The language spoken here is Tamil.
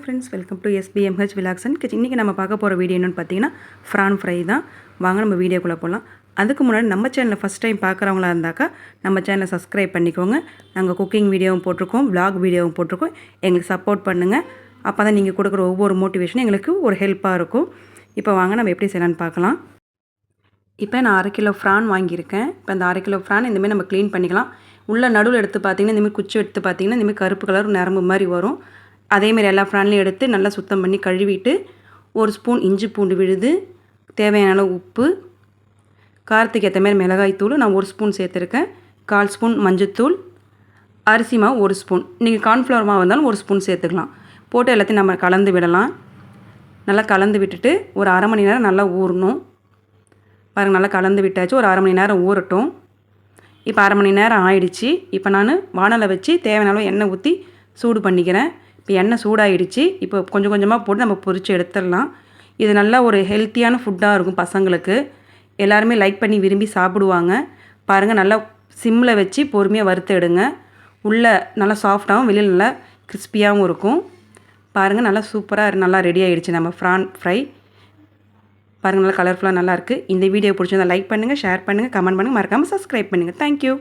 Friends, welcome to SBMH Vlogs and Kitchen. இன்றைக்கி நம்ம பார்க்க போகிற வீடியோ என்னென்னு பார்த்தீங்கன்னா ஃப்ரான் ஃப்ரை தான். வாங்க நம்ம வீடியோக்குள்ளே போகலாம். அதுக்கு முன்னாடி நம்ம சேனலை ஃபஸ்ட் டைம் பார்க்குறவங்களா இருந்தாக்கா நம்ம சேனலை சப்ஸ்கிரைப் பண்ணிக்கோங்க. நாங்கள் குக்கிங் வீடியோவும் போட்டிருக்கோம், vlog வீடியோவும் போட்டிருக்கோம். எங்களுக்கு சப்போர்ட் பண்ணுங்கள். அப்போ தான் நீங்கள் கொடுக்குற ஒவ்வொரு மோட்டிவேஷனும் எங்களுக்கு ஒரு ஹெல்ப்பாக இருக்கும். இப்போ வாங்க நம்ம எப்படி செய்யலான்னு பார்க்கலாம். இப்போ நான் 1/2 கிலோ ஃப்ரான் வாங்கியிருக்கேன். இப்போ அந்த 1/2 கிலோ ஃப்ரான் இந்தமாதிரி நம்ம க்ளீன் பண்ணிக்கலாம். உள்ள நடுவில் எடுத்து பார்த்திங்கன்னா இந்தமாதிரி குச்சி எடுத்து பார்த்திங்கன்னா இந்தமாதிரி கருப்பு கலர் நரம்பு மாதிரி வரும். அதேமாதிரி எல்லா ஃப்ரான்லையும் எடுத்து நல்லா சுத்தம் பண்ணி கழுவிட்டு 1 ஸ்பூன் இஞ்சி பூண்டு விழுது, தேவையான அளவு உப்பு, காரத்துக்கு ஏற்ற மாதிரி மிளகாய் தூள் நான் 1 ஸ்பூன் சேர்த்துருக்கேன், 1/4 ஸ்பூன் மஞ்சத்தூள், அரிசி மாவு 1 ஸ்பூன், நீங்கள் கார்ன்ஃப்ளவர் மாவு இருந்தாலும் 1 ஸ்பூன் சேர்த்துக்கலாம். போட்டு எல்லாத்தையும் நம்ம கலந்து விடலாம். நல்லா கலந்து விட்டுட்டு ஒரு 1/2 மணி நேரம் நல்லா ஊறணும். பாருங்கள், நல்லா கலந்து விட்டாச்சு. ஒரு 1/2 மணி நேரம் ஊறட்டும். இப்போ 1/2 மணி நேரம் ஆயிடுச்சு. இப்போ நான் வானலை வச்சு தேவையான அளவு எண்ணெய் ஊற்றி சூடு பண்ணிக்கிறேன். இப்போ எண்ணெய் சூடாகிடுச்சு. இப்போ கொஞ்சம் கொஞ்சமாக போட்டு நம்ம பொரித்து எடுத்துடலாம். இது நல்லா ஒரு ஹெல்த்தியான ஃபுட்டாக இருக்கும். பசங்களுக்கு எல்லாருமே லைக் பண்ணி விரும்பி சாப்பிடுவாங்க. பாருங்கள், நல்லா சிம்மில் வச்சு பொறுமையாக வறுத்து எடுங்க. உள்ளே நல்லா சாஃப்டாகவும் வெளியில் நல்லா கிறிஸ்பியாகவும் இருக்கும். பாருங்கள், நல்லா சூப்பராக நல்லா ரெடி ஆகிடுச்சு நம்ம ஃப்ரான் ஃப்ரை. பாருங்கள், நல்லா கலர்ஃபுல்லாக நல்லாயிருக்கு. இந்த வீடியோ பிடிச்சிருந்தா லைக் பண்ணுங்கள், ஷேர் பண்ணுங்கள், கமெண்ட் பண்ணுங்கள், மறக்காமல் சப்ஸ்கிரைப் பண்ணுங்கள். தேங்க்யூ.